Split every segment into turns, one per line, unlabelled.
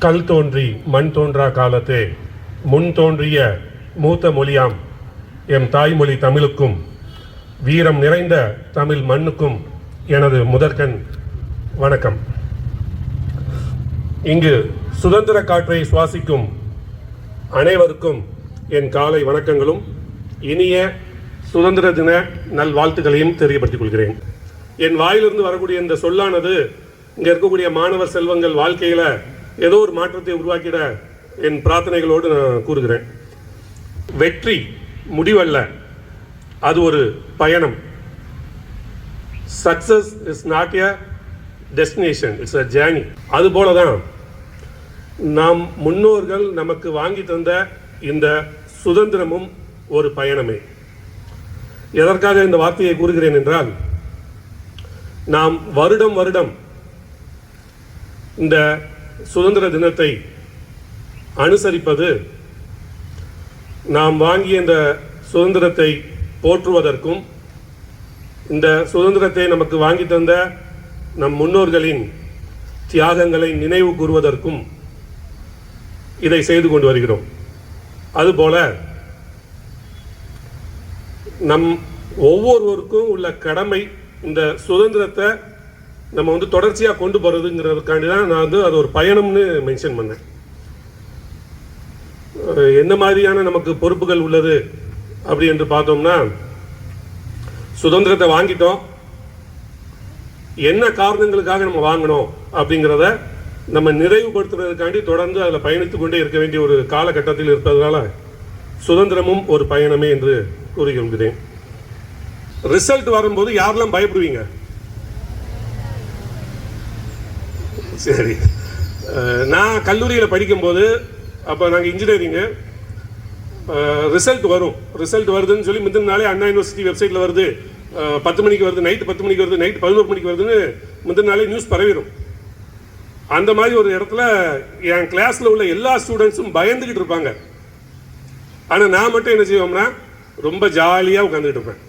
கல் தோன்றி மண் தோன்றா காலத்தே முன் தோன்றிய மூத்த மொழியாம் எம் தாய்மொழி தமிழுக்கும் வீரம் நிறைந்த தமிழ் மண்ணுக்கும் எனது முதற்கண் வணக்கம். இங்கு சுதந்திர காற்றை சுவாசிக்கும் அனைவருக்கும் என் காலை வணக்கங்களும் இனிய சுதந்திர தின நல்வாழ்த்துக்களையும் தெரியப்படுத்திக் கொள்கிறேன். என் வாயிலிருந்து வரக்கூடிய இந்த சொல்லானது இங்கே இருக்கக்கூடிய மாணவர் செல்வங்கள் வாழ்க்கையில் ஏதோ ஒரு மாற்றத்தை உருவாக்கிட என் பிரார்த்தனைகளோடு நான் கூறுகிறேன். வெற்றி முடிவல்ல, அது ஒரு பயணம். Success is not a destination, it's a journey. அதுபோல தான் நாம் முன்னோர்கள் நமக்கு வாங்கி தந்த இந்த சுதந்திரமும் ஒரு பயணமே. எதற்காக இந்த வார்த்தையை கூறுகிறேன் என்றால், நாம் வருடம் வருடம் இந்த சுதந்திர தினத்தை அனுசரிப்பது நாம் வாங்கிய இந்த சுதந்திரத்தை போற்றுவதற்கும், இந்த சுதந்திரத்தை நமக்கு வாங்கி தந்த நம் முன்னோர்களின் தியாகங்களை நினைவு கூறுவதற்கும் இதை செய்து கொண்டு வருகிறோம். அதுபோல நம் ஒவ்வொருவருக்கும் உள்ள கடமை இந்த சுதந்திரத்தை நம்ம தொடர்ச்சியாக கொண்டு போகிறதுங்கிறதுக்காண்டி தான் நான் அது ஒரு பயணம்னு மென்ஷன் பண்ணேன். என்ன மாதிரியான நமக்கு பொறுப்புகள் உள்ளது அப்படி என்று பார்த்தோம்னா, சுதந்திரத்தை வாங்கிட்டோம், என்ன காரணங்களுக்காக நம்ம வாங்கினோம் அப்படிங்கிறத நம்ம நிறைவுபடுத்துறதுக்காண்டி தொடர்ந்து அதில் பயணித்து கொண்டே இருக்க வேண்டிய ஒரு காலகட்டத்தில் இருப்பதனால சுதந்திரமும் ஒரு பயணமே என்று கூறுகின்றேன். ரிசல்ட் வரும்போது யாரெல்லாம் பயப்படுவீங்க? சரி, நான் கல்லூரியில் படிக்கும்போது, அப்போ நாங்கள் இன்ஜினியரிங்கு, ரிசல்ட் வருதுன்னு சொல்லி முந்தின நாளே அண்ணா யூனிவர்சிட்டி வெப்சைட்டில் வருது, 10 மணிக்கு வருது, நைட்டு 10 மணிக்கு வருது, நைட்டு 11 மணிக்கு வருதுன்னு முந்தின நாளே நியூஸ் பரவிடும். அந்த மாதிரி ஒரு இடத்துல என் கிளாஸில் உள்ள எல்லா ஸ்டூடெண்ட்ஸும் பயந்துக்கிட்டு இருப்பாங்க. ஆனால் நான் மட்டும் என்ன செய்வோம்னா ரொம்ப ஜாலியாக உட்காந்துக்கிட்டு இருப்பேன்.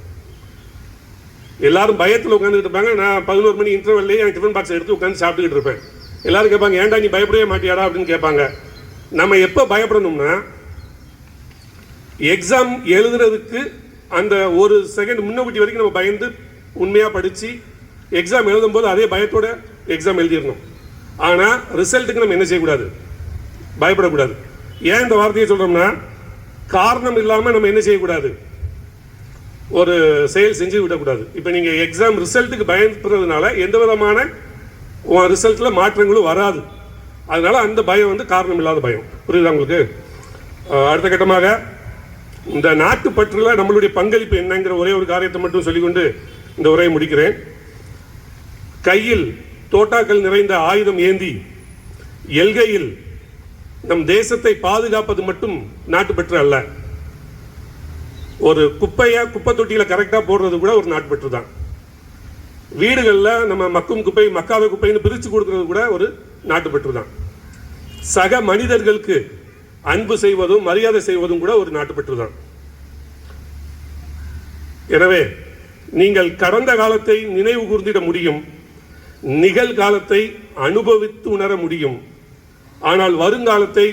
எல்லாரும் பயத்தில் உட்காந்துக்கிட்டு இருப்பாங்க. நான் 11 மணி இன்டர்வல்லையே என் டிஃபன் பாக்ஸ் எடுத்து உட்காந்து சாப்பிட்டுக்கிட்டு இருப்பேன். எல்லாரும் கேட்பாங்க, ஏன்டா நீ பயப்படவே மாட்டியாடா அப்படின்னு கேட்பாங்க. நம்ம எப்போ பயப்படணும்னா, எக்ஸாம் எழுதுறதுக்கு அந்த ஒரு செகண்ட் முன்னக்கூட்டி வரைக்கும் நம்ம பயந்து உண்மையாக படித்து எக்ஸாம் எழுதும்போது அதே பயத்தோட எக்ஸாம் எழுதிடணும். ஆனால் ரிசல்ட்டுக்கு நம்ம என்ன செய்யக்கூடாது? பயப்படக்கூடாது. ஏன் இந்த வார்த்தையை சொல்கிறோம்னா, காரணம் இல்லாமல் நம்ம என்ன செய்யக்கூடாது? ஒரு செயல் செஞ்சு விடக்கூடாது. இப்போ நீங்கள் எக்ஸாம் ரிசல்ட்டுக்கு பயப்படுறதுனால எந்த விதமான ரிசல்ட்டில் மாற்றங்களும் வராது. அதனால அந்த பயம் காரணம் இல்லாத பயம். புரியுதா உங்களுக்கு? அடுத்த கட்டமாக இந்த நாட்டுப்பற்றில் நம்மளுடைய பங்களிப்பு என்னங்கிற ஒரே ஒரு காரியத்தை மட்டும் சொல்லிக்கொண்டு இந்த உரையை முடிக்கிறேன். கையில் தோட்டாக்கள் நிறைந்த ஆயுதம் ஏந்தி எல்கையில் நம் தேசத்தை பாதுகாப்பது மட்டும் நாட்டுப்பற்று அல்ல. ஒரு குப்பை தொட்டியில் கரெக்டாக போடுறது கூட ஒரு நாட்டுப்பற்று தான். வீடுகளில் நம்ம மக்கும் குப்பை மக்காத குப்பைன்னு பிரித்து கொடுக்கறது கூட ஒரு நாட்டுப்பற்று தான். சக மனிதர்களுக்கு அன்பு செய்வதும் மரியாதை செய்வதும் கூட ஒரு நாட்டுப்பற்று தான். எனவே நீங்கள் கடந்த காலத்தை நினைவு கூர்ந்திட முடியும், நிகழ்காலத்தை அனுபவித்து உணர முடியும், ஆனால் வருங்காலத்தை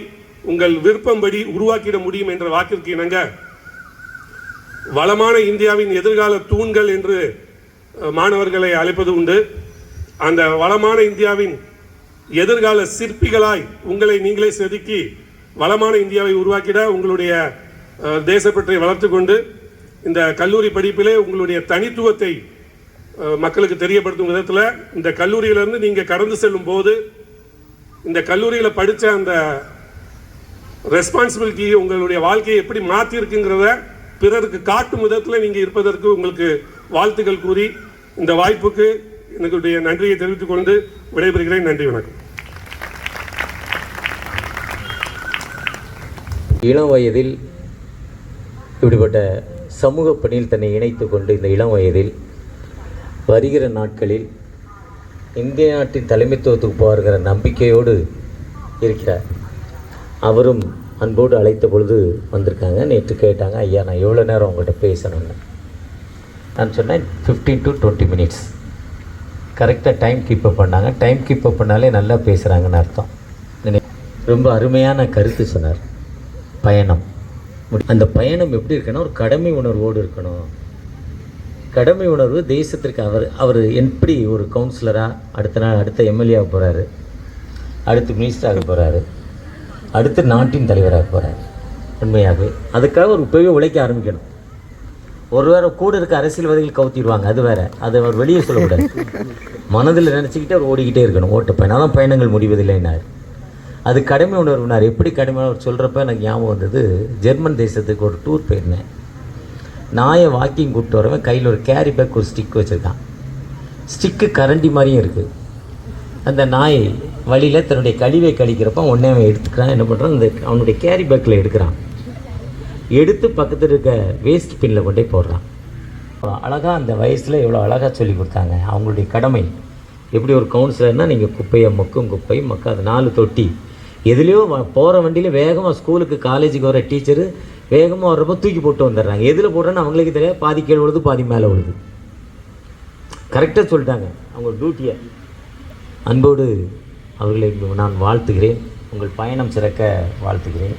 உங்கள் விருப்பம்படி உருவாக்கிட முடியும் என்ற வாக்கிற்கு இணங்க வளமான இந்தியாவின் எதிர்கால தூண்கள் என்று மாணவர்களை அழைப்பது உண்டு. அந்த வளமான இந்தியாவின் எதிர்கால சிற்பிகளாய் உங்களை நீங்களே செதுக்கி வளமான இந்தியாவை உருவாக்கிட உங்களுடைய தேசப்பற்றை வளர்த்து கொண்டு இந்த கல்லூரி படிப்பிலே உங்களுடைய தனித்துவத்தை மக்களுக்கு தெரியப்படுத்தும் விதத்தில் இந்த கல்லூரியிலிருந்து நீங்கள் கடந்து செல்லும் போது இந்த கல்லூரியில் படித்த அந்த ரெஸ்பான்சிபிலிட்டி உங்களுடைய வாழ்க்கையை எப்படி மாற்றிருக்குங்கிறத பிறருக்கு காட்டும் விதத்தில் நீங்கள் இருப்பதற்கு உங்களுக்கு வாழ்த்துக்கள் கூறி இந்த வாய்ப்புக்கு என்னுடைய நன்றியை தெரிவித்துக் கொண்டு விடைபெறுகிறேன். நன்றி, வணக்கம்.
இளம் வயதில் இப்படிப்பட்ட சமூக பணியில் தன்னை இணைத்து கொண்டு இந்த இளம் வயதில் வருகிற நாட்களில் இந்திய நாட்டின் தலைமைத்துவத்துக்கு போகிற நம்பிக்கையோடு இருக்கிறார். அவரும் அன்போடு அழைத்த பொழுது வந்திருக்காங்க. நேற்று கேட்டாங்க, ஐயா நான் எவ்வளோ நேரம் உங்கள்கிட்ட பேசணும்னு. நான் சொன்னேன் 15 to 20 minutes. கரெக்டாக டைம் கீப்பப் பண்ணாங்க. டைம் கீப்பப் பண்ணாலே நல்லா பேசுகிறாங்கன்னு அர்த்தம். ரொம்ப அருமையான கருத்து சொன்னார். பயணம், அந்த பயணம் எப்படி இருக்கணும், ஒரு கடமை உணர்வோடு இருக்கணும். கடமை உணர்வு தேசத்திற்கு அவர் எப்படி ஒரு கவுன்சிலராக அடுத்த எம்எல்ஏ ஆக போகிறாரு, அடுத்து மினிஸ்டராக போகிறாரு, அடுத்து நாட்டின் தலைவராக போகிறாரு. உண்மையாகவே அதுக்காக ஒரு இப்போவே உழைக்க ஆரம்பிக்கணும். ஒருவேளை கூட இருக்க அரசியல்வாதிகள் கவுத்திடுவாங்க, அது வேறு, அதை அவர் வெளியே சொல்லக்கூடாது. மனதில் நினச்சிக்கிட்டு அவர் ஓடிக்கிட்டே இருக்கணும். ஓட்ட பயணம், அதான் பயணங்கள் முடிவதில்லைன்னார். அது கடமை உணர்வுனார். எப்படி கடமை உணர்வு சொல்கிறப்ப எனக்கு ஞாபகம் வந்தது, ஜெர்மன் தேசத்துக்கு ஒரு டூர் போயிருந்தேன். நாயை வாக்கிங் கூப்பிட்டு வரவன் கையில் ஒரு கேரி பேக் ஒரு ஸ்டிக் வச்சுருக்கான். ஸ்டிக்கு கரண்டி மாதிரியும் இருக்குது. அந்த நாய் வழியில் தன்னுடைய கழிவை கழிக்கிறப்ப உடனே அவன் எடுத்துக்கிறான். என்ன பண்ணுறான், அந்த அவனுடைய கேரி பேக்கில் எடுக்கிறான். எடுத்து பக்கத்தில் இருக்க வேஸ்ட் பின்னில் கொண்டே போடுறான். அழகாக அந்த வயசில் எவ்வளோ அழகாக சொல்லி கொடுத்தாங்க. அவங்களுடைய கடமை எப்படி ஒரு கவுன்சிலர்னால், நீங்கள் குப்பையை மக்கும் குப்பை மக்காத 4 தொட்டி, எதுலேயோ போகிற வண்டியில் வேகமாக ஸ்கூலுக்கு காலேஜுக்கு வர டீச்சரு வேகமாக வர்றப்போ தூக்கி போட்டு வந்துடுறாங்க. எதில் போடுறேன்னு அவங்களுக்கு தெரியாது. பாதி கீழே விழுது, பாதி மேலே விழுது. கரெக்டாக சொல்லிட்டாங்க அவங்க டியூட்டியை. அன்போடு அவர்களை நான் வாழ்த்துகிறேன். உங்கள் பயணம் சிறக்க வாழ்த்துகிறேன்.